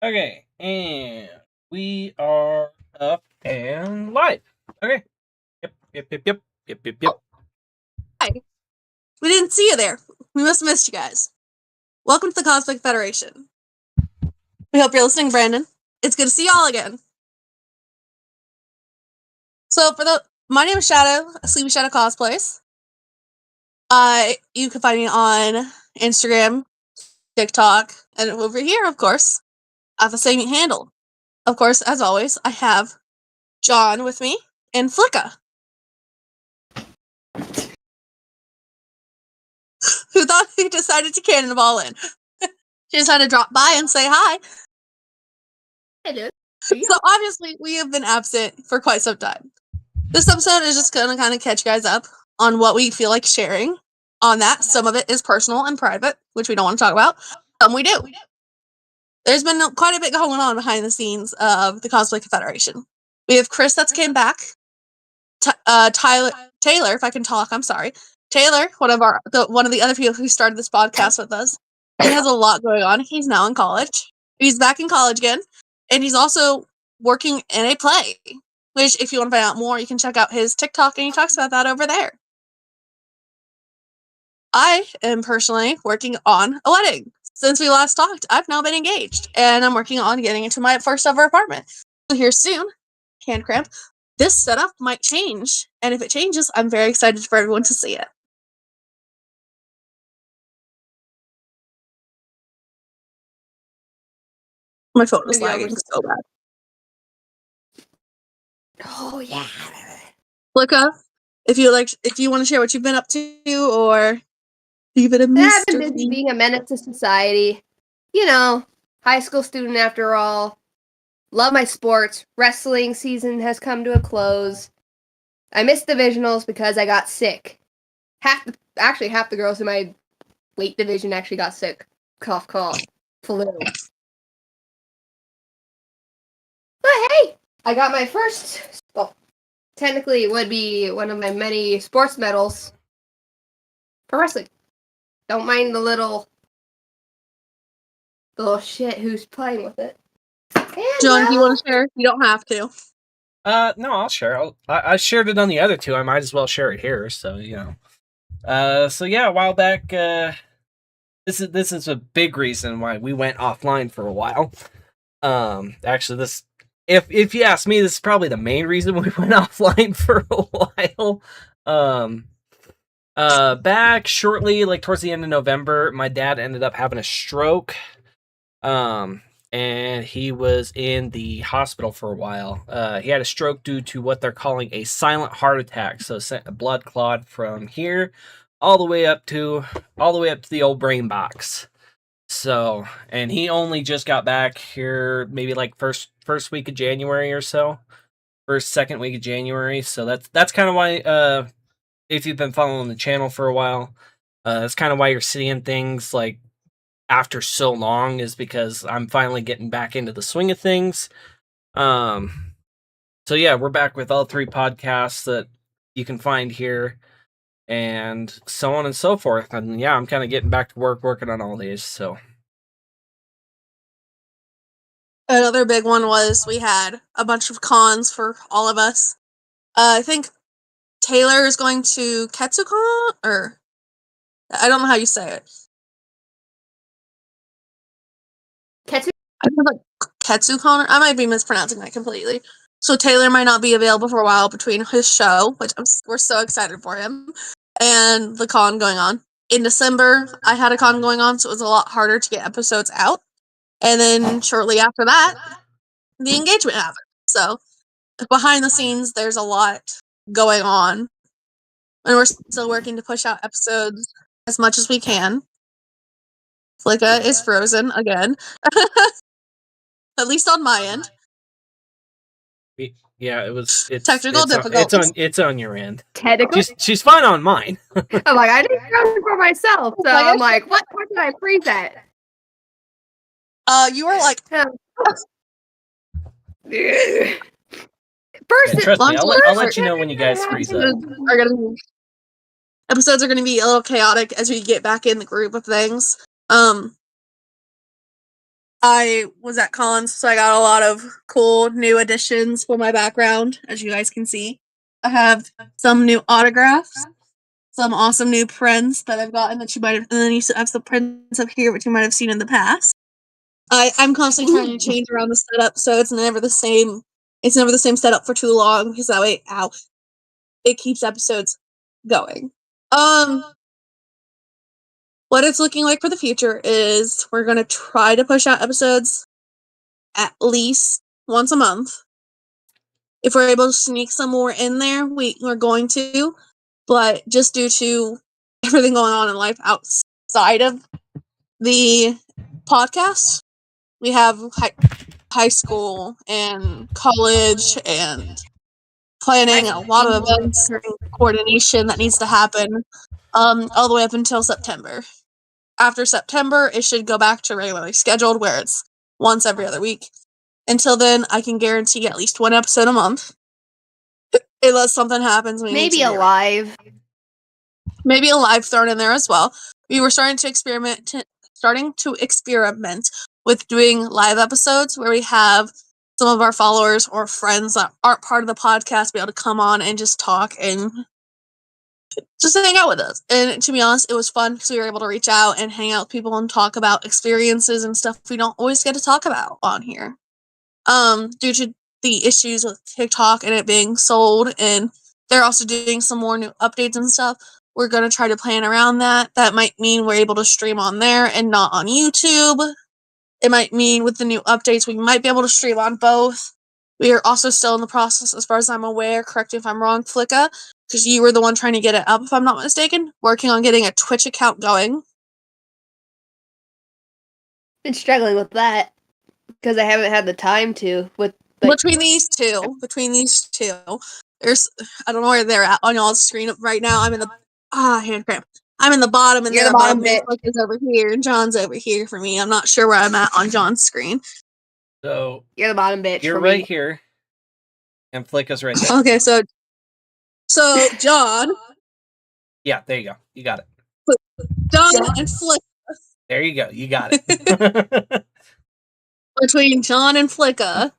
Okay, and we are up and live. Okay. Yep. Hi. We didn't see you there. We must have missed you guys. Welcome to the Cosplay Confederation. We hope you're listening, Brandon. It's good to see y'all again. So, my name is Shadow, Sleepy Shadow Cosplays. You can find me on Instagram, TikTok, and over here, of course, I have the same handle. Of course, as always, I have John with me and Flicka, who thought he decided to cannonball in. She just had to drop by and say hi. Hello. So obviously, we have been absent for quite some time. This episode is just going to kind of catch you guys up on what we feel like sharing on that. Some of it is personal and private, which we don't want to talk about. Some we do. There's been quite a bit going on behind the scenes of the Cosplay Confederation. We have Chris that's came back. Taylor, if I can talk, I'm sorry. Taylor, one of the other people who started this podcast with us. He has a lot going on. He's now in college. He's back in college again, and he's also working in a play. Which, if you want to find out more, you can check out his TikTok, and he talks about that over there. I am personally working on a wedding. Since we last talked, I've now been engaged, and I'm working on getting into my first ever apartment. So here soon, hand cramp, this setup might change, and if it changes, I'm very excited for everyone to see it. My phone is lagging so bad. Oh yeah. Flicka, if you want to share what you've been up to, or leave it a mystery. I've been busy being a menace to society. You know, high school student after all. Love my sports. Wrestling season has come to a close. I missed divisionals because I got sick. Half the girls in my weight division actually got sick. Cough, cough. Flu. But hey, I got my first, well, technically it would be one of my many sports medals for wrestling. Don't mind the little shit who's playing with it. And, John, do you want to share? You don't have to. No, I'll share. I shared it on the other two. I might as well share it here. So So yeah, a while back. This is a big reason why we went offline for a while. Actually, this. If you ask me, this is probably the main reason we went offline for a while. Back shortly, like towards the end of November, my dad ended up having a stroke. And he was in the hospital for a while. He had a stroke due to what they're calling a silent heart attack. So sent a blood clot from here all the way up to the old brain box. So, and he only just got back here maybe like first week of January or so. Second week of January. So that's kind of why if you've been following the channel for a while, that's kind of why you're seeing things like after so long, is because I'm finally getting back into the swing of things. So yeah, we're back with all 3 podcasts that you can find here, and so on and so forth. And yeah, I'm kind of getting back to working on all these. So another big one was we had a bunch of cons for all of us. I think Taylor is going to KetsuCon, or I don't know how you say it. I think like KetsuCon. I might be mispronouncing that completely. So Taylor might not be available for a while between his show, which we're so excited for him, and the con going on. In December, I had a con going on, so it was a lot harder to get episodes out. And then shortly after that, the engagement happened. So behind the scenes, there's a lot going on. And we're still working to push out episodes as much as we can. Flicka is frozen again. At least on my end. yeah, it's technical difficulties. It's on your end. Technically, she's fine on mine. I'm like, I didn't froze it for myself, so I'm like, what did I freeze at? You were like, first. Trust me, I'll let you know when you guys freeze up. Episodes are gonna be a little chaotic as we get back in the groove of things. I was at cons, so I got a lot of cool new additions for my background, as you guys can see. I have some new autographs, some awesome new prints that I've gotten that you might have, and then you have some prints up here which you might have seen in the past. I'm constantly trying to change around the setup so it's never the same. It's never the same setup for too long because that way, it keeps episodes going. What it's looking like for the future is we're gonna try to push out episodes at least once a month. If we're able to sneak some more in there, we're going to. But just due to everything going on in life outside of the podcast, we have high school and college and planning a lot of events and coordination that needs to happen all the way up until September. After September, it should go back to regularly scheduled where it's once every other week. Until then, I can guarantee at least one episode a month. Unless something happens. Maybe a live. Maybe a live thrown in there as well. We were starting to experiment with doing live episodes where we have some of our followers or friends that aren't part of the podcast be able to come on and just talk and just hang out with us. And to be honest, it was fun because we were able to reach out and hang out with people and talk about experiences and stuff we don't always get to talk about on here. Due to the issues with TikTok and it being sold, and they're also doing some more new updates and stuff. We're going to try to plan around that. That might mean we're able to stream on there and not on YouTube. It might mean with the new updates, we might be able to stream on both. We are also still in the process, as far as I'm aware, correct me if I'm wrong, Flicka, because you were the one trying to get it up, if I'm not mistaken, working on getting a Twitch account going. Been struggling with that because I haven't had the time to. Between these two, there's, I don't know where they're at on y'all's screen right now. I'm in the hand cramp. I'm in the bottom, and You're they're the bottom above me. bit. Flicka's over here, and John's over here for me. I'm not sure where I'm at on John's screen. So You're the bottom bitch. you're for right me. here, and Flicka's right there. Okay, so John. Yeah, there you go. You got it. John and Flick. There you go. You got it. Between John and Flicka,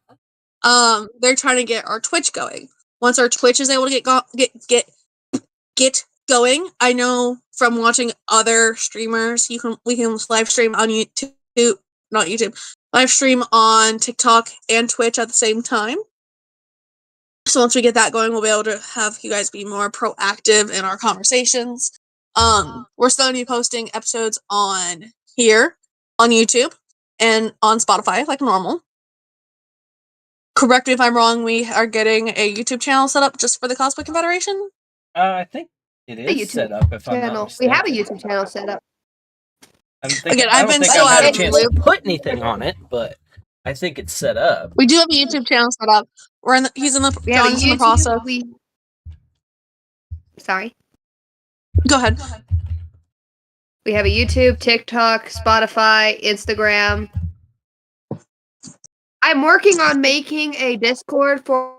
they're trying to get our Twitch going. Once our Twitch is able to get going, I know from watching other streamers, we can live stream on YouTube, not YouTube, live stream on TikTok and Twitch at the same time. So once we get that going, we'll be able to have you guys be more proactive in our conversations. We're still going to be posting episodes on here, on YouTube, and on Spotify, like normal. Correct me if I'm wrong, we are getting a YouTube channel set up just for the Cosplay Confederation? I think it is set up, if I'm not mistaken. We have a YouTube channel set up. Again, I I've don't been think so I've out had of a chance to put anything on it, but I think it's set up. We do have a YouTube channel set up. John's in the process. Sorry. Go ahead. We have a YouTube, TikTok, Spotify, Instagram. I'm working on making a Discord for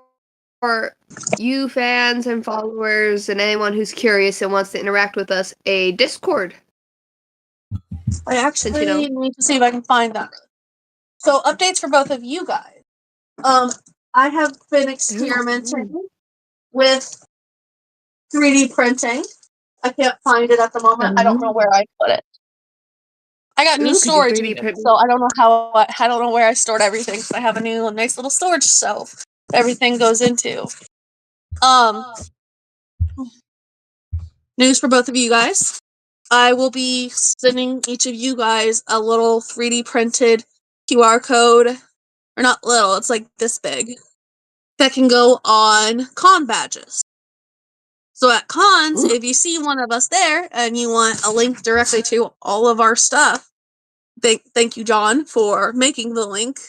you fans and followers and anyone who's curious and wants to interact with us. A Discord. I actually need to see if I can find that. So updates for both of you guys. I have been experimenting with 3D printing. I can't find it at the moment. I don't know where I put it. I got new storage units, so I don't know where I stored everything. So I have a new nice little storage shelf that everything goes into. News for both of you guys. I will be sending each of you guys a little 3D printed QR code. Or not little, it's like this big. That can go on con badges. So at cons, if you see one of us there and you want a link directly to all of our stuff, thank you, John, for making the link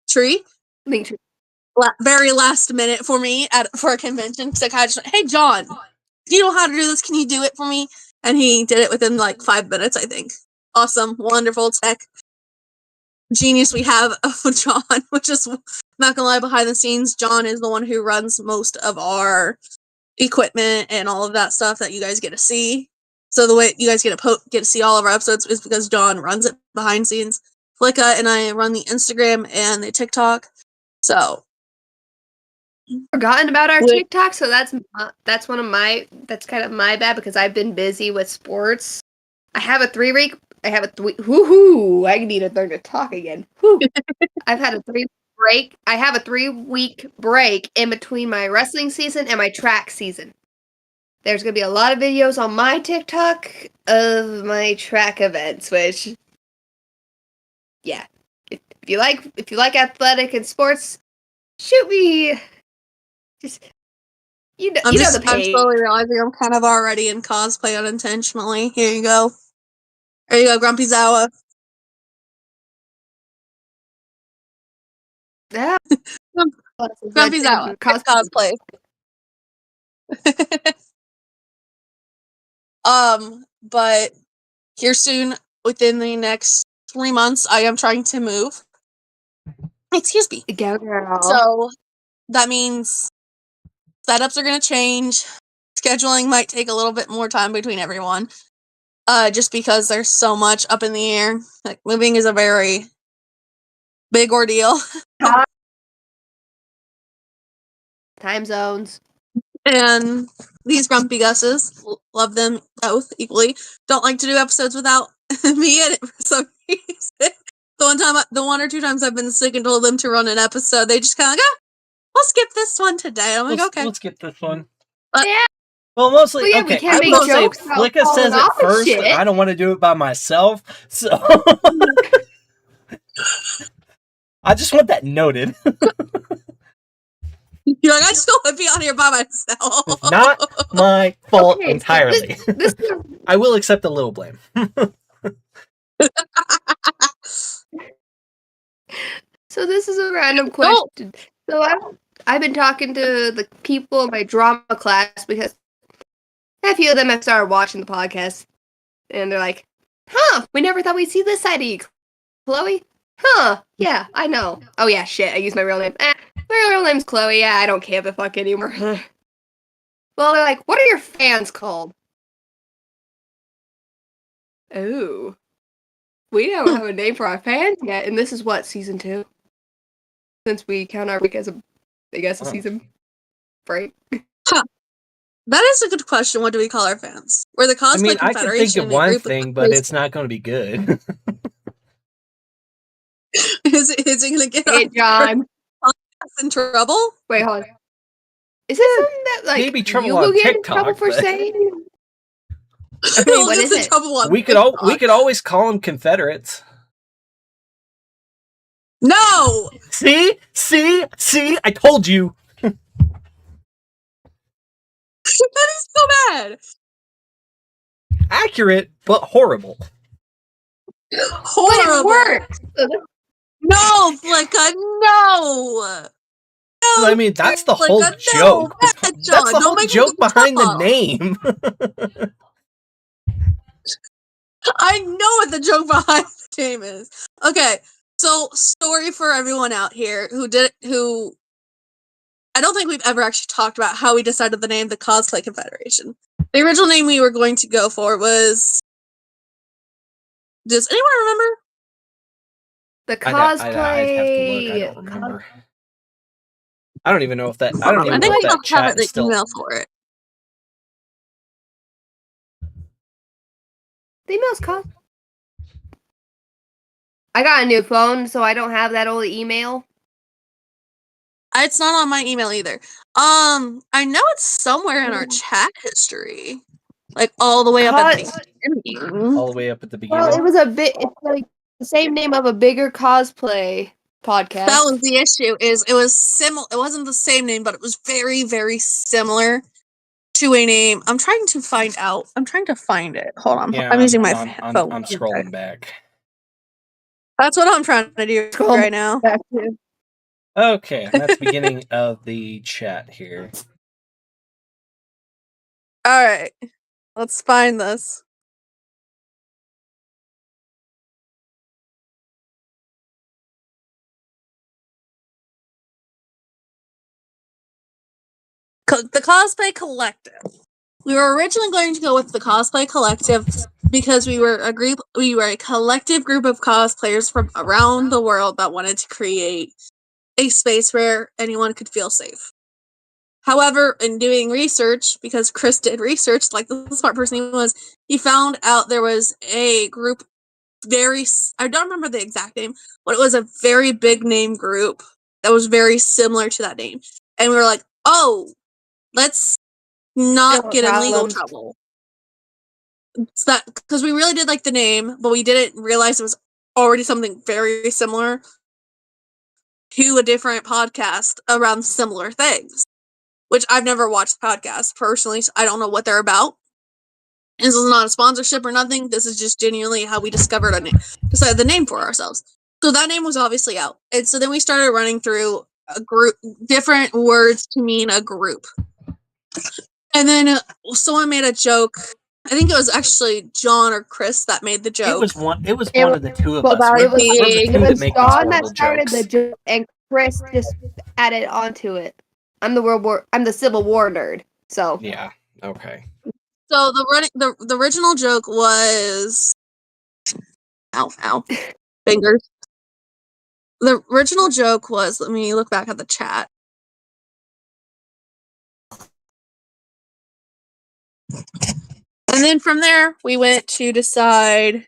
tree. Link tree. Very last minute for me for a convention, because I kind of just went, hey, John, do you know how to do this? Can you do it for me? And he did it within like 5 minutes, I think. Awesome, wonderful tech genius we have of John, which is, not gonna lie, behind the scenes, John is the one who runs most of our equipment and all of that stuff that you guys get to see. So the way you guys get to see all of our episodes is because John runs it behind scenes. Flicka, and I run the Instagram and the TikTok. So Forgotten about our Wait. TikTok, so that's one of my that's kind of my bad because I've been busy with sports. I have a 3-week. Woohoo! I need to learn to talk again. Whew. I've had a 3 break. I have a 3-week break in between my wrestling season and my track season. There's gonna be a lot of videos on my TikTok of my track events, which, yeah, if you like athletic and sports, shoot me. Just you know the I'm page. slowly realizing I'm kind of already in cosplay unintentionally. Here you go. There you go, Grumpy Zawa. Yeah. Grumpy Zawa. Cosplay. But here soon, within the next 3 months, I am trying to move. Excuse me. Go girl. So that means setups are going to change. Scheduling might take a little bit more time between everyone. Just because there's so much up in the air. Like, moving is a very big ordeal. Time zones. And these grumpy gusses, love them both equally, don't like to do episodes without me in it for some reason. The one or two times I've been sick and told them to run an episode, they just kind of like, we'll skip this one today. I'm like, okay. We'll skip this one. Yeah. Well, mostly, Well, yeah, we okay, can't I make will say jokes about Flicka falling says it off and first, shit. and I don't want to do it by myself, so I just want that noted. You're like, I just want to be on here by myself. It's not my fault Okay, so entirely. this I will accept a little blame. So this is a random question. So I've been talking to the people in my drama class because a few of them have started watching the podcast, and they're like, "Huh, we never thought we'd see this side of you, Chloe." Huh? Yeah, I know. Oh yeah, shit. I used my real name. My real name's Chloe. Yeah, I don't give a fuck anymore. Well, they're like, "What are your fans called?" Oh, we don't have a name for our fans yet, and this is what, season 2? Since we count our week as a season break. That is a good question. What do we call our fans? We're the Cosplay I mean, I Confederation. could think of one thing, but it's not going to be good. Is it going to get Hey, John. us in trouble? Wait, hold on. Is this something that, like, Maybe trouble you will on get in trouble TikTok, for but- saying? I We'll what get is in it? trouble on we could always call them Confederates. No! See, I told you. That is so bad. Accurate, but horrible. Horrible. But it works. No, Flicka, no! No, I mean, that's the Flicka, whole no, joke. bad That's John. the Don't whole make me joke get behind the tough. name. I know what the joke behind the name is. Okay, so story for everyone out here who I don't think we've ever actually talked about how we decided the name the Cosplay Confederation. The original name we were going to go for was... Does anyone remember? The I'd have to look. I cosplay. don't remember. I don't even know if that. I don't even I know think if we that don't have chat it the is still. email for it. The email's cos. I got a new phone, so I don't have that old email. It's not on my email either. I know it's somewhere in our chat history, like all the way up at the beginning. All the way up at the beginning. Well, it was it's like the same name of a bigger cosplay podcast. That was the issue. It was similar. It wasn't the same name, but it was very, very similar to a name. I'm trying to find out. I'm trying to find it. Hold on. Yeah, I'm using my I'm phone. scrolling back. That's what I'm trying to do right now. Okay, and that's the beginning of the chat here. All right, let's find this. The Cosplay Collective. We were originally going to go with the Cosplay Collective because we were a collective group of cosplayers from around the world that wanted to create a space where anyone could feel safe. However, in doing research, because Chris did research like the smart person he was, he found out there was a group I don't remember the exact name, but it was a very big name group that was very similar to that name. And we were like, oh, let's not get in legal trouble. It's that because we really did like the name, but we didn't realize it was already something very similar to a different podcast around similar things. Which I've never watched podcasts personally, so I don't know what they're about. This is not a sponsorship or nothing. This is just genuinely how we decided the name for ourselves. So that name was obviously out, and so then we started running through a group, different words to mean a group. And then someone made a joke. I think it was actually John or Chris that made the joke. It was one of the two of us. It was the two that make John these that started jokes. the joke, and Chris just added onto it. I'm the Civil War nerd. So yeah, okay. So the original joke was, ow, fingers. The original joke was, let me look back at the chat. And then from there, we went to decide.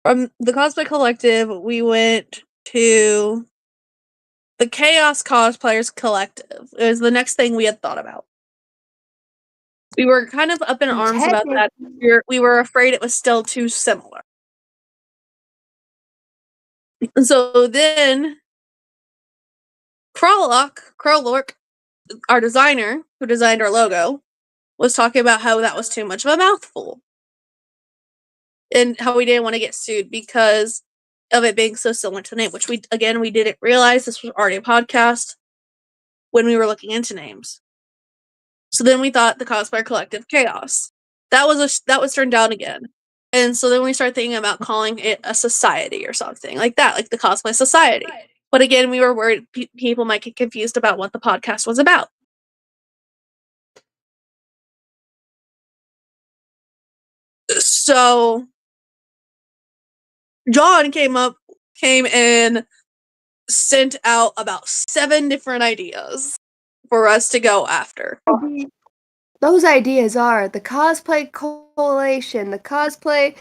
From the Cosplay Collective, we went to the Chaos Cosplayers Collective. It was the next thing we had thought about. We were kind of up in arms about that. We were afraid it was still too similar. So then, Krolork, our designer, who designed our logo, was talking about how that was too much of a mouthful. And how we didn't want to get sued because of it being so similar to the name, which we didn't realize this was already a podcast when we were looking into names. So then we thought the Cosplay Collective Chaos. That was turned down again. And so then we started thinking about calling it a society or something like that, like the Cosplay Society. But again, we were worried people might get confused about what the podcast was about. So John came and sent out about 7 different ideas for us to go after. Those ideas are the Cosplay Coalition, the Cosplay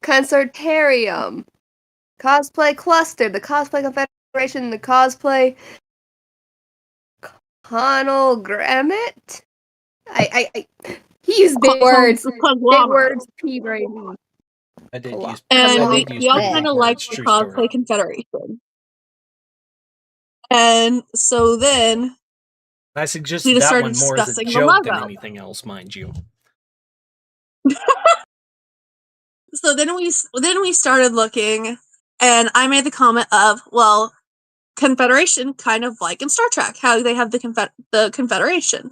Consortium, Cosplay Cluster, the Cosplay Confederation, the Cosplay Conglomerate. He used big words. Big words. P right now. I did use. And we all kind of liked the Cosplay Confederation. And so then I suggest that one more as a joke than anything else, mind you. So then we started looking, and I made the comment of, well, Confederation, kind of like in Star Trek, how they have the Confederation.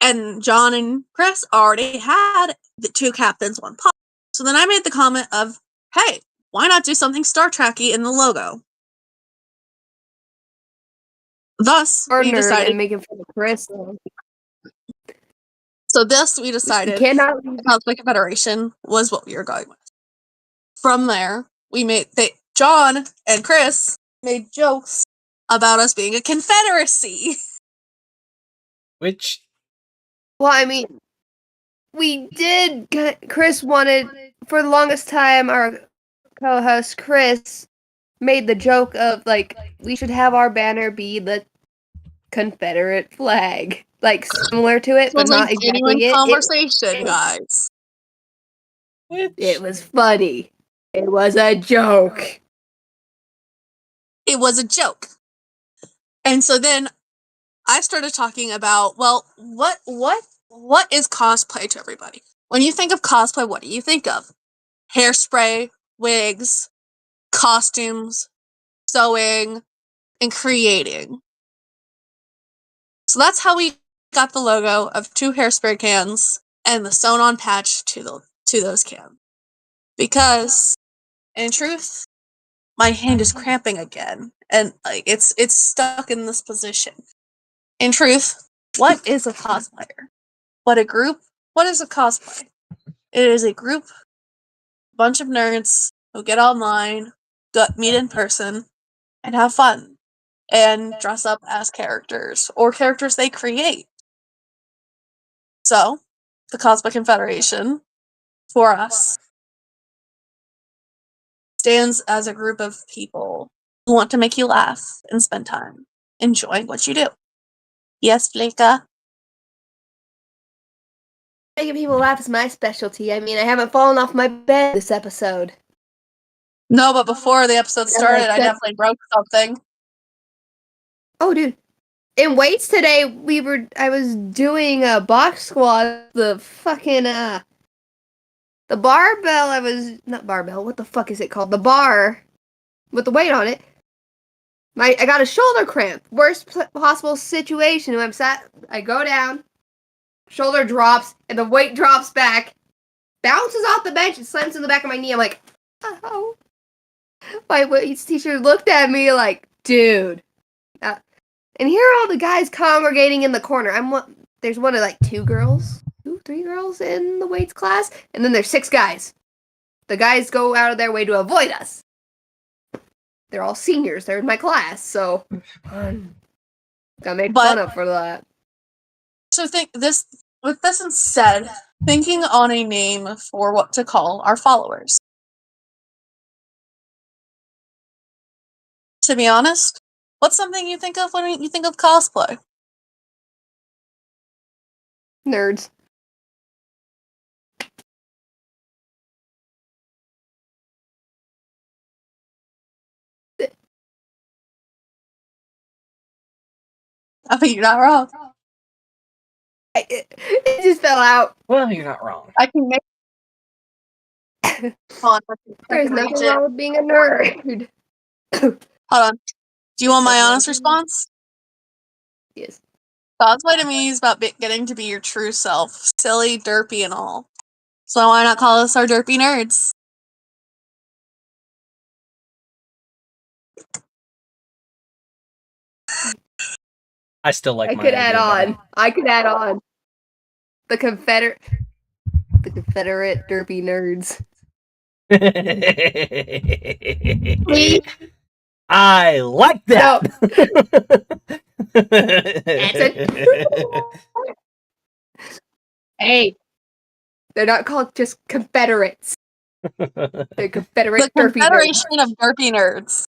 And John and Chris already had the 2 captains, 1 pilot. So then I made the comment of, hey, why not do something Star Trek-y in the logo? Thus, we decided making fun of Chris. So thus, we decided the Cosplay Confederation was what we were going with. From there, John and Chris made jokes about us being a confederacy. Which, well, I mean, we did. Chris wanted, for the longest time, our co-host Chris made the joke of, like, we should have our banner be the Confederate flag, like similar to it, but not exactly it. Conversation, guys. It was funny. It was a joke. It was a joke. And so then I started talking about, well, what is cosplay to everybody? When you think of cosplay, what do you think of? Hairspray, wigs, costumes, sewing, and creating. So that's how we got the logo of 2 hairspray cans and the sewn-on patch to those cans. Because, in truth, my hand is cramping again, and like it's stuck in this position. In truth, what is a cosplayer? What is a cosplay? It is a group, bunch of nerds who get online, meet in person, and have fun, and dress up as characters, or characters they create. So, the Cosplay Confederation, for us, stands as a group of people who want to make you laugh and spend time enjoying what you do. Yes, Blaka? Making people laugh is my specialty. I mean, I haven't fallen off my bed this episode. No, but before the episode started, I definitely broke something. Oh, dude. In weights today, I was doing a box squat. The fucking, the barbell, not barbell, what the fuck is it called? The bar with the weight on it. I got a shoulder cramp. Worst possible situation. When I go down, shoulder drops, and the weight drops back, bounces off the bench, and slams in the back of my knee. I'm like, oh. My weights teacher looked at me like, dude. And here are all the guys congregating in the corner. There's one of like 3 girls in the weights class, and then there's 6 guys. The guys go out of their way to avoid us. They're all seniors. They're in my class, so got made fun of for that. So with this instead, thinking on a name for what to call our followers. To be honest, what's something you think of when you think of cosplay? Nerds. I mean, you're not wrong. It just fell out. Well, you're not wrong. I can make There's nothing wrong with being a nerd. Hold on. Do you want my honest response? Yes. Cosplay to me is about getting to be your true self. Silly, derpy, and all. So why not call us our derpy nerds? I still like I my could idea add on. better. I could add on. The Confederate derpy nerds. I like that. No. That's it. Hey, they're not called just Confederates. They're Confederate The derpy Confederation nerds. of Derpy Nerds.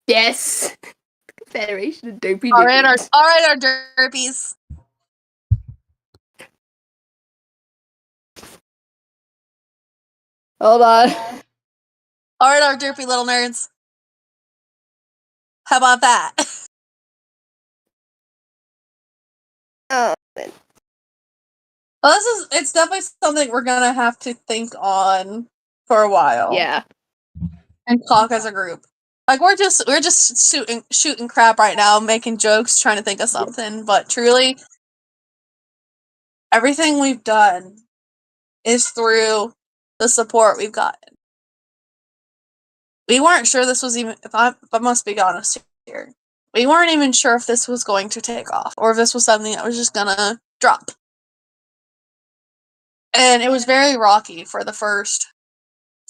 Yes. Confederation of derpy All right, nerds. our derpies. Hold on. All right, our derpy little nerds. How about that? Oh. Well, it's definitely something we're gonna have to think on for a while. Yeah. And talk as a group. Like we're just shooting crap right now, making jokes, trying to think of something, but truly everything we've done is through the support we've gotten. We weren't sure this was even if I must be honest here. We weren't even sure if this was going to take off or if this was something that was just gonna drop. And it was very rocky for the first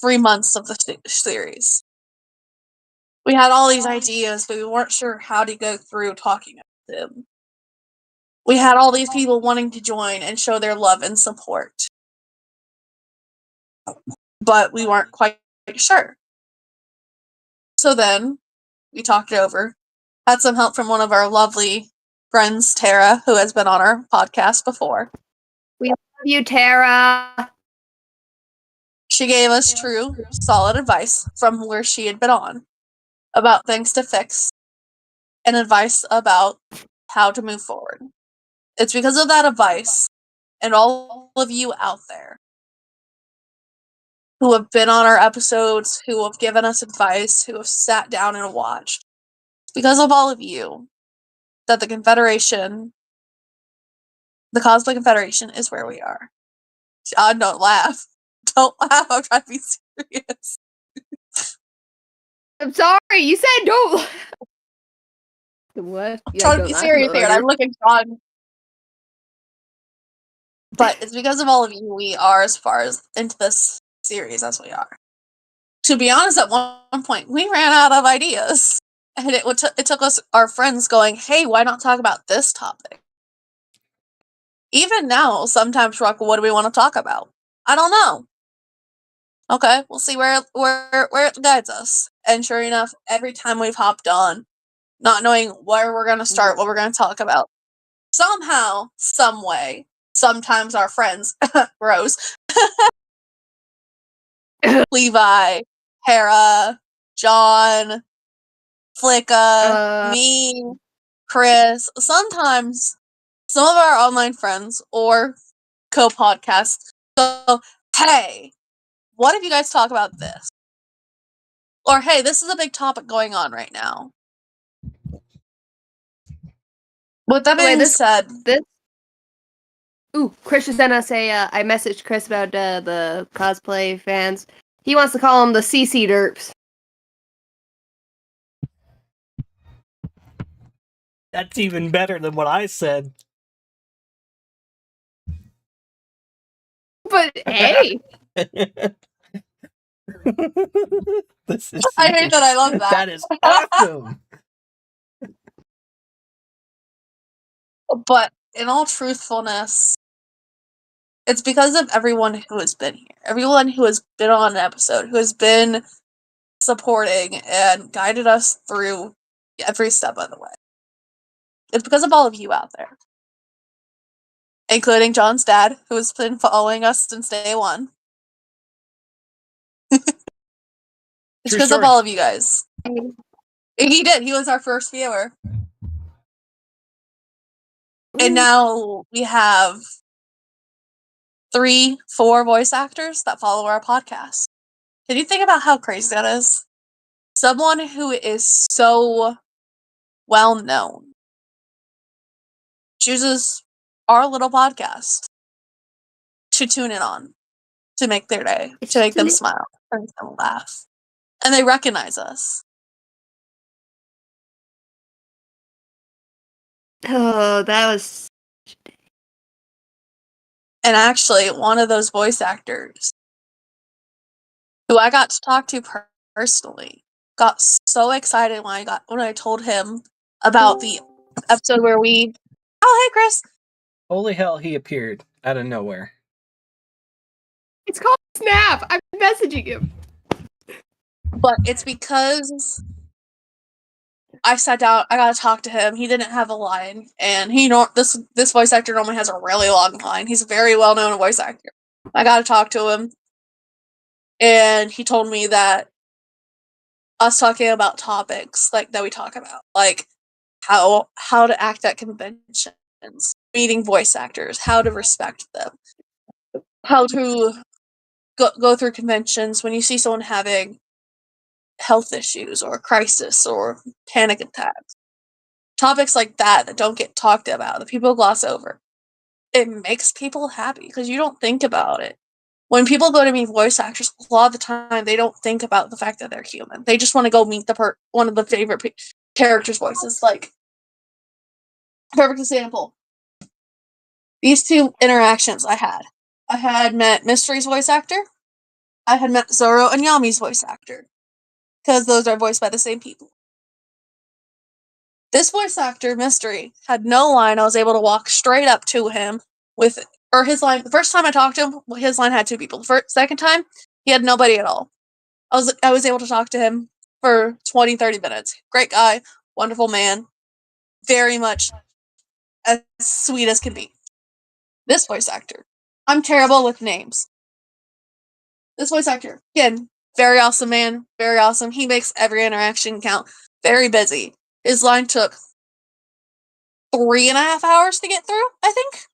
3 months of the series. We had all these ideas, but we weren't sure how to go through talking about them. We had all these people wanting to join and show their love and support. But we weren't quite sure. So then, we talked it over. Had some help from one of our lovely friends, Tara, who has been on our podcast before. We love you, Tara. She gave us true, solid advice from where she had been on about things to fix and advice about how to move forward. It's because of that advice and all of you out there who have been on our episodes, who have given us advice, who have sat down and watched. It's because of all of you that the Confederation, the Cosplay Confederation, is where we are. Don't laugh. Don't laugh. I'm trying to be serious. I'm sorry, you said don't. What? I'm trying to be serious here, and I'm looking on. But it's because of all of you we are as far as into this series as we are. To be honest, at one point we ran out of ideas, and it took us our friends going, "Hey, why not talk about this topic?" Even now, sometimes, Rock, what do we want to talk about? I don't know. Okay, we'll see where it guides us. And sure enough, every time we've hopped on, not knowing where we're gonna start, what we're gonna talk about, somehow, some way, sometimes our friends, Rose, Levi, Hera, John, Flicka, me, Chris, sometimes some of our online friends or co-podcasts go, hey, what if you guys talk about this? Or, hey, this is a big topic going on right now. With that being said... Chris just sent us I messaged Chris about the cosplay fans. He wants to call them the CC derps. That's even better than what I said. But hey! This is I hate that. I love that. That is awesome. But in all truthfulness, it's because of everyone who has been here. Everyone who has been on an episode, who has been supporting and guided us through every step of the way. It's because of all of you out there. Including John's dad, who has been following us since day one. It's because of all of you guys. He did. He was our first viewer. And now we have 3, 4 voice actors that follow our podcast. Can you think about how crazy that is? Someone who is so well known chooses our little podcast to tune in on, to make their day, to make them smile, to make them laugh. And they recognize us. Oh, that was... And actually, one of those voice actors, who I got to talk to personally, got so excited when I told him about the episode where we... Oh, hey, Chris! Holy hell, he appeared out of nowhere. It's called Snap! I'm messaging him. But it's because I sat down, I gotta talk to him. He didn't have a line, and this voice actor normally has a really long line. He's a very well-known voice actor. I gotta talk to him, and he told me that us talking about topics like that we talk about, like how to act at conventions, meeting voice actors, how to respect them, how to go through conventions when you see someone having health issues or crisis or panic attacks. Topics like that don't get talked about, that people gloss over. It makes people happy because you don't think about it. When people go to meet voice actors, a lot of the time they don't think about the fact that they're human. They just want to go meet one of the favorite characters' voices. Like, perfect example. These 2 interactions I had met Mystery's voice actor. I had met Zoro and Yami's voice actor. Because those are voiced by the same people. This voice actor, Mystery, had no line. I was able to walk straight up to him his line. The first time I talked to him, his line had 2 people. The second time, he had nobody at all. I was able to talk to him for 20, 30 minutes. Great guy, wonderful man, very much as sweet as can be. This voice actor, I'm terrible with names. This voice actor, again, very awesome man, very awesome. He makes every interaction count. Very busy. His line took 3.5 hours to get through, I think.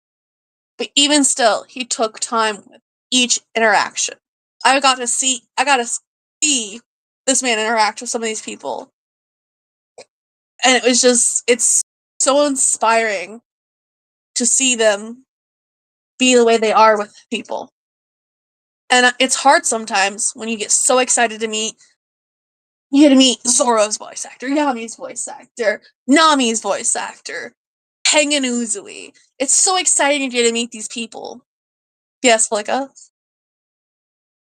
But even still, he took time with each interaction. I got to see this man interact with some of these people. And it's so inspiring to see them be the way they are with people. And it's hard sometimes when you get so excited to meet You get to meet Zoro's voice actor, Yami's voice actor, Nami's voice actor, Tengen Uzui. It's so exciting to get to meet these people. Yes, Flicka?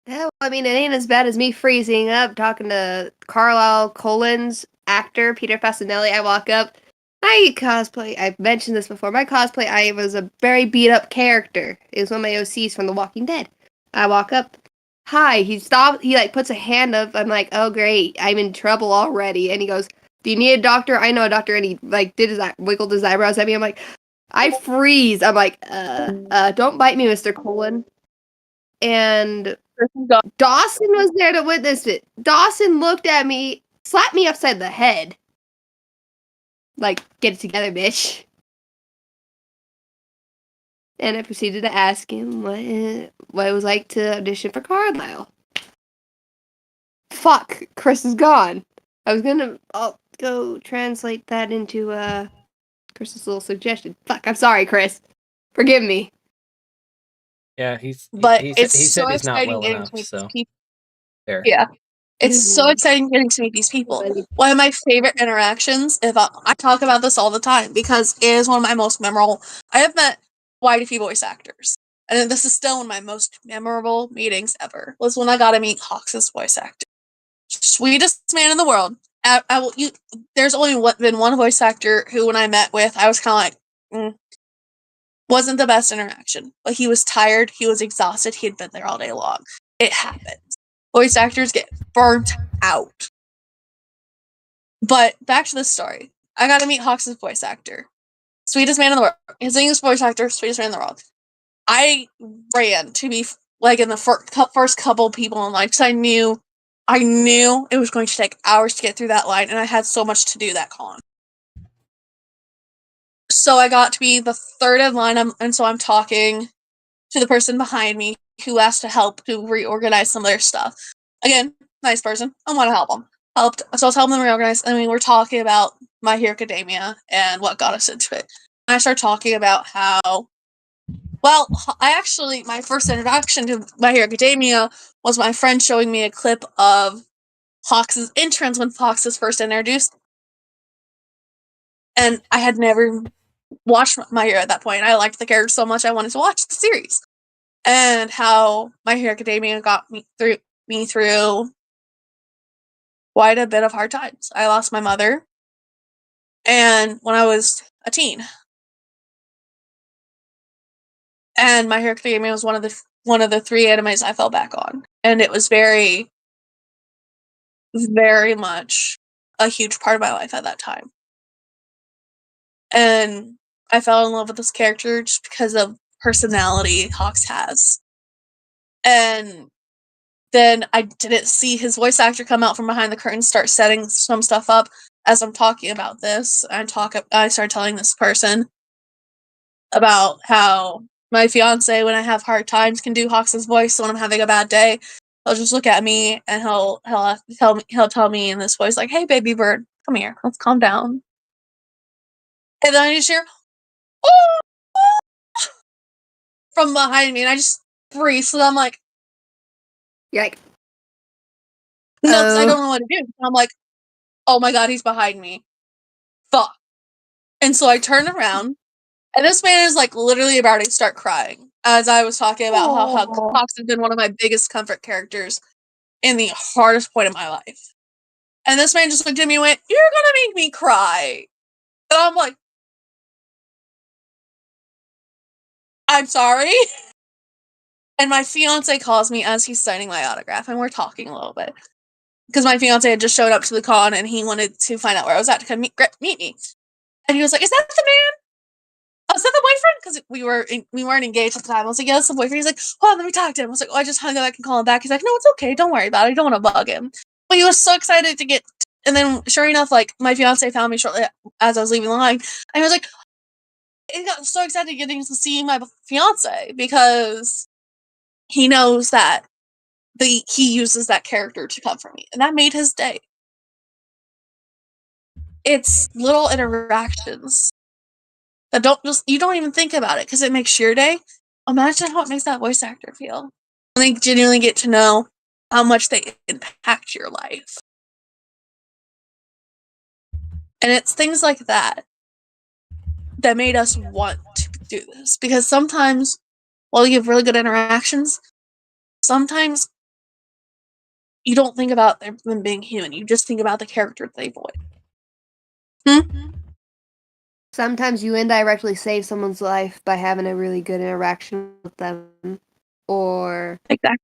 Yeah, well, I mean, it ain't as bad as me freezing up talking to Carlisle Colin's actor, Peter Fasinelli. I walk up. I cosplay. I've mentioned this before. My cosplay, I was a very beat up character. It was one of my OCs from The Walking Dead. I walk up. Hi. He stops. He like puts a hand up. I'm like, oh great, I'm in trouble already. And he goes, "Do you need a doctor? I know a doctor." And he like wiggled his eyebrows at me. I'm like, I freeze. I'm like, don't bite me, Mr. Colin. And Dawson was there to witness it. Dawson looked at me, slapped me upside the head. Like, get it together, bitch. And I proceeded to ask him what it was like to audition for Carlisle. Fuck, Chris is gone. I'll go translate that into, Chris's little suggestion. Fuck, I'm sorry, Chris. Forgive me. Yeah, But he it's said so he's not exciting well getting enough, to meet so these people. there. Yeah. It's so exciting getting to meet these people. One of my favorite interactions, if I talk about this all the time because it is one of my most memorable. I have met quite a few voice actors, and this is still one of my most memorable meetings ever. Was when I got to meet Hawks' voice actor, sweetest man in the world. There's only been one voice actor who, when I met with, I was kind of like, wasn't the best interaction, but he was tired, he was exhausted, he had been there all day long. It happens. Voice actors get burnt out. But back to this story. I got to meet Hawks' voice actor. Sweetest man in the world. His English voice actor, sweetest man in the world. I ran to be like in the first couple people in line because I knew it was going to take hours to get through that line, and I had so much to do that con. So I got to be the third in line, and so I'm talking to the person behind me who asked to help to reorganize some of their stuff. Again, nice person. I want to help them. So I was helping them reorganize, and we were talking about My Hero Academia and what got us into it. And I started talking about how, well, my first introduction to My Hero Academia was my friend showing me a clip of Hawks' entrance when Hawks was first introduced. And I had never watched My Hero at that point. I liked the character so much I wanted to watch the series. And how My Hero Academia got me through quite a bit of hard times. I lost my mother, and when I was a teen, and My Hero Academia was one of the three animes I fell back on, and it was very, very much a huge part of my life at that time. And I fell in love with this character just because of personality Hawks has, and then I didn't see his voice actor come out from behind the curtain, start setting some stuff up as I'm talking about this. I started telling this person about how my fiance, when I have hard times, can do Hawks' voice. So when I'm having a bad day, he'll just look at me and he'll tell me in this voice like, "Hey, baby bird, come here, let's calm down." And then I just hear, "Oh!" from behind me, and I just freeze. So I'm like, You're like, no, because I don't know what to do. I'm like, oh my god, he's behind me. Fuck. And so I turn around, and this man is like literally about to start crying as I was talking about how Cox has been one of my biggest comfort characters in the hardest point of my life. And this man just looked at me and went, "You're gonna make me cry." And I'm like, "I'm sorry." And my fiance calls me as he's signing my autograph, and we're talking a little bit. Because my fiance had just showed up to the con and he wanted to find out where I was at to come meet me. And he was like, "Is that the man? Oh, is that the boyfriend?" Because we weren't engaged at the time. I was like, "Yeah, that's the boyfriend." He's like, "Oh, let me talk to him." I was like, "Oh, I just hung up. I can call him back." He's like, "No, it's okay. Don't worry about it. I don't want to bug him." But he was so excited to get. And then, sure enough, like my fiance found me shortly as I was leaving the line, and he was like, he got so excited getting to see my fiance because he knows that he uses that character to comfort me, and that made his day. It's little interactions that you don't even think about it because it makes your day. Imagine how it makes that voice actor feel. And they genuinely get to know how much they impact your life. And it's things like that that made us want to do this. Because sometimes, while you have really good interactions, sometimes you don't think about them being human. You just think about the character they voice. Sometimes you indirectly save someone's life by having a really good interaction with them. Or, Exactly.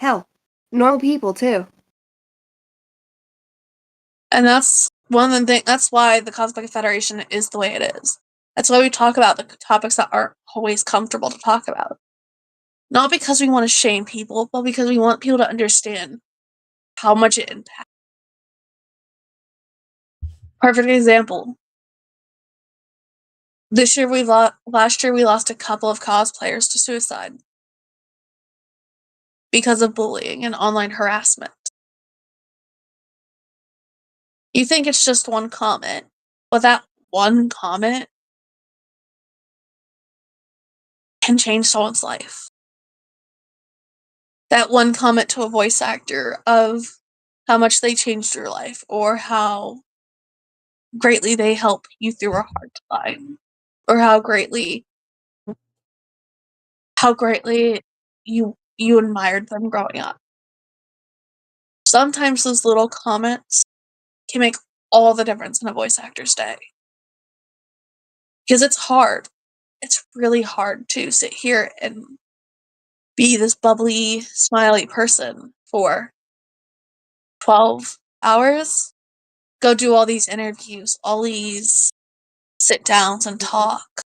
hell, normal people too. And that's one of the things. That's why the Cosplay Confederation is the way it is. That's why we talk about the topics that aren't always comfortable to talk about. Not because we want to shame people, but because we want people to understand how much it impacts. Perfect example. Last year we lost a couple of cosplayers to suicide because of bullying and online harassment. You think it's just one comment, but that one comment can change someone's life. That one comment to a voice actor of how much they changed your life or how greatly they help you through a hard time or how greatly you admired them growing up. Sometimes those little comments can make all the difference in a voice actor's day. Because it's hard. It's really hard to sit here and be this bubbly, smiley person for 12 hours, go do all these interviews, all these sit downs and talk.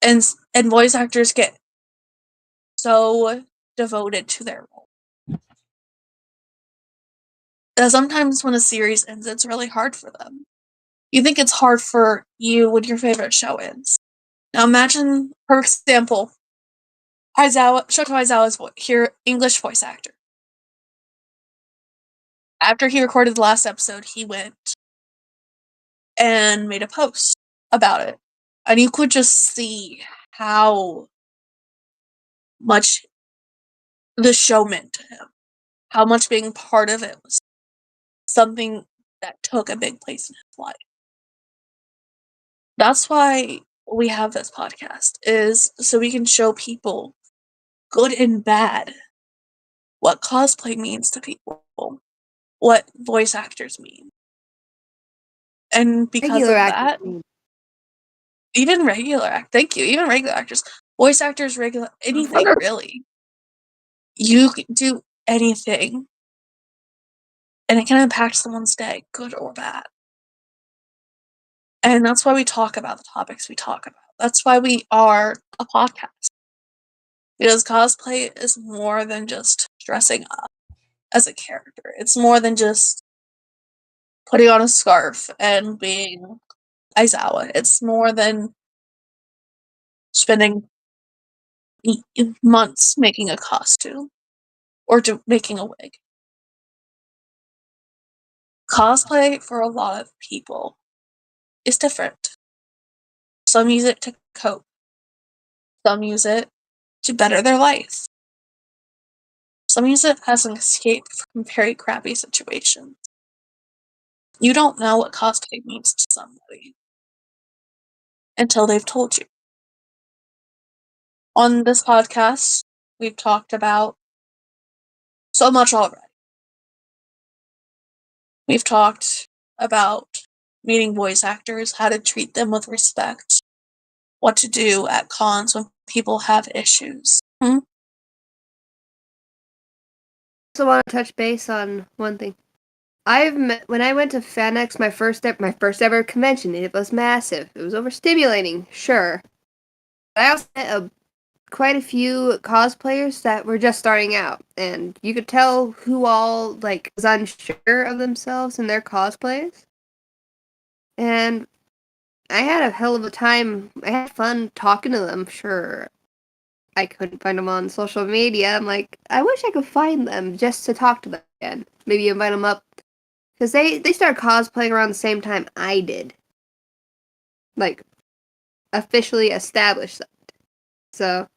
And voice actors get so devoted to their role. That sometimes when a series ends, it's really hard for them. You think it's hard for you when your favorite show ends. Now imagine, for example, Shoko Aizawa's English voice actor. After he recorded the last episode, he went and made a post about it. And you could just see how much the show meant to him. How much being part of it was something that took a big place in his life. That's why we have this podcast, is so we can show people, good and bad, what cosplay means to people, what voice actors mean. And because Regular of actors that, mean. even even regular actors, voice actors, anything really. You can do anything, and it can impact someone's day, good or bad. And that's why we talk about the topics we talk about. That's why we are a podcast. Because cosplay is more than just dressing up as a character. It's more than just putting on a scarf and being Aizawa. It's more than spending months making a costume or making a wig. Cosplay, for a lot of people, is different. Some use it to cope. Some use it to better their life. Some use it as an escape from very crappy situations. You don't know what cosplay means to somebody until they've told you. On this podcast, we've talked about so much already. We've talked about meeting voice actors, how to treat them with respect, what to do at cons when people have issues. I also want to touch base on one thing. When I went to FanX, my first ever convention, it was massive. It was overstimulating, sure. But I also met quite a few cosplayers that were just starting out, and you could tell who all was unsure of themselves in their cosplays. And I had a hell of a time. I had fun talking to them. Sure, I couldn't find them on social media. I'm like, I wish I could find them just to talk to them again. Maybe invite them up. Because they started cosplaying around the same time I did. Officially established that. So,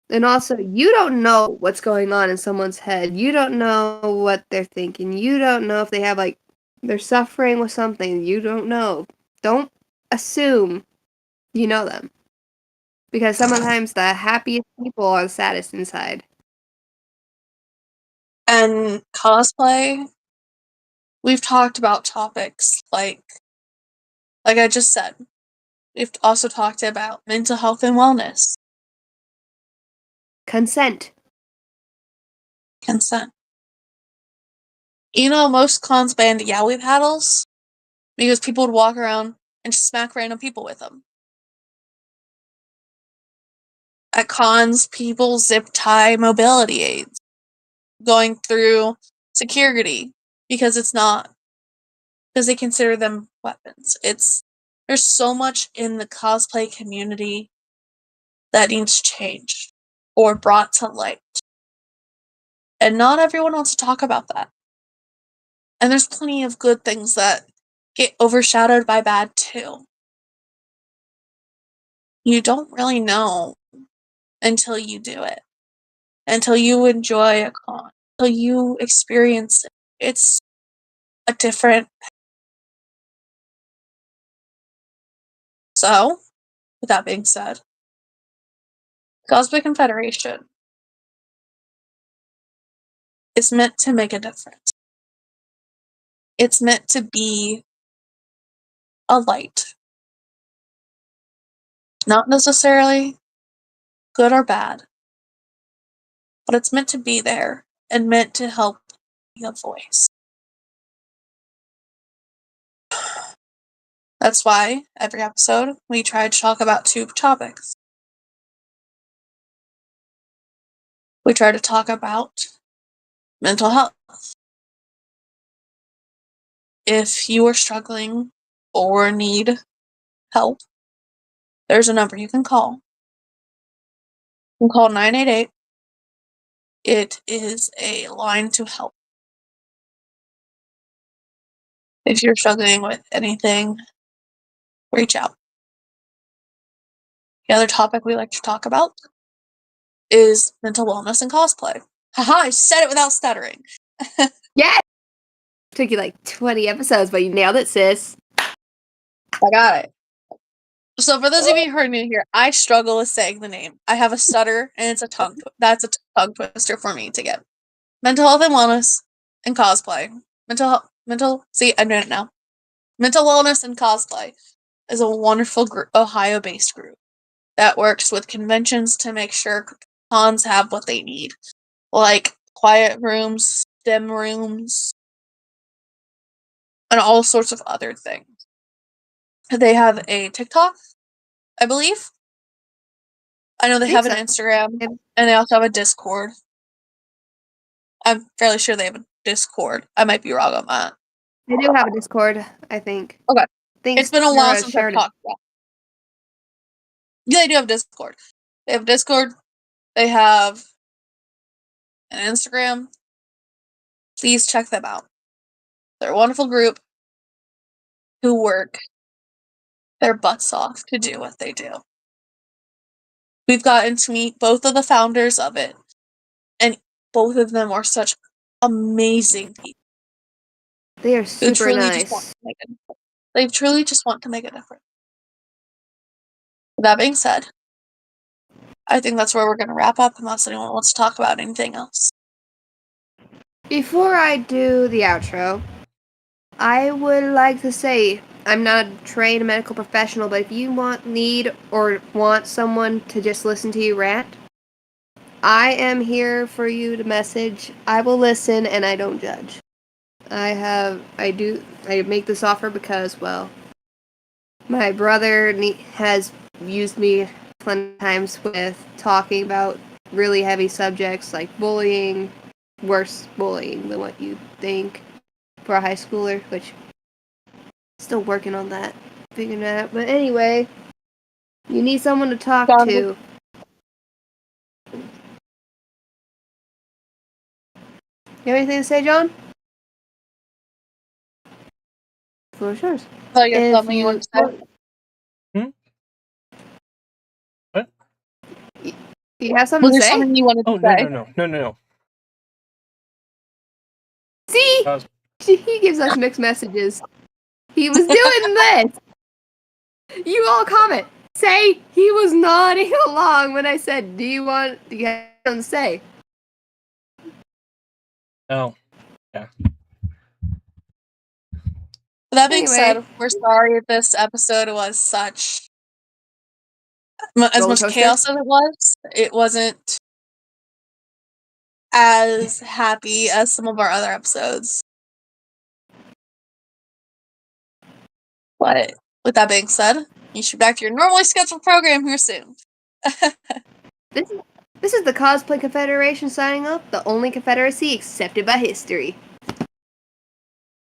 And also, you don't know what's going on in someone's head. You don't know what they're thinking. You don't know if they have, like, they're suffering with something. You don't know. Don't assume you know them. Because sometimes the happiest people are the saddest inside. And cosplay, we've talked about topics like I just said. We've also talked about mental health and wellness, Consent. consent. You know, most cons banned yaoi paddles because people would walk around and just smack random people with them. At cons, people zip tie mobility aids going through security because they consider them weapons. There's so much in the cosplay community that needs changed or brought to light. And not everyone wants to talk about that. And there's plenty of good things that get overshadowed by bad too. You don't really know until you do it. Until you enjoy a con. Until you experience it. It's a different. So, with that being said, Cosplay Confederation is meant to make a difference. It's meant to be a light. Not necessarily good or bad, but it's meant to be there and meant to help be a voice. That's why every episode we try to talk about 2 topics. We try to talk about mental health. If you are struggling or need help, there's a number you can call. You can call 988. It is a line to help. If you're struggling with anything, reach out. The other topic we like to talk about is mental wellness and cosplay. Haha, I said it without stuttering. Yeah! Took you like 20 episodes, but you nailed it, sis. I got it. So for those of you who are new here, I struggle with saying the name. I have a stutter, and it's a that's a tongue twister for me to get. Mental health and wellness and cosplay. See, I'm doing it now. Mental wellness and cosplay is a wonderful Ohio-based group that works with conventions to make sure cons have what they need, like quiet rooms, STEM rooms, and all sorts of other things. They have a TikTok, I believe. I know they have an Instagram, and they also have a Discord. I'm fairly sure they have a Discord. I might be wrong on that. They do have a Discord, I think. Okay. Thanks It's been a while since I've shared talked about it. Yeah, they do have Discord. They have Discord. They have an Instagram. Please check them out. They're a wonderful group who work their butts off to do what they do. We've gotten to meet both of the founders of it, and both of them are such amazing people. They are super nice. They truly just want to make a difference. With that being said, I think that's where we're going to wrap up unless anyone wants to talk about anything else. Before I do the outro, I would like to say I'm not a trained medical professional, but if you need or want someone to just listen to you rant, I am here for you to message. I will listen and I don't judge. I make this offer because, well, my brother has used me plenty of times with talking about really heavy subjects like bullying, worse bullying than what you think for a high schooler, which still working on that, figuring that out. But anyway, you need someone to talk to. You have anything to say, John? Floor is yours. Oh, you have something you want to say? What? Do you have something Was to there say? something you wanted Oh to no say? no. See? Cos- He gives us mixed messages. He was doing this. You all comment. Say he was nodding along when I said, do you have something to say? Oh, With that being Anyway. said, we're sorry this episode was such as Roller much coaster? chaos as it was. It wasn't as happy as some of our other episodes. But with that being said, you should be back to your normally scheduled program here soon. This is the Cosplay Confederation signing off, the only confederacy accepted by history.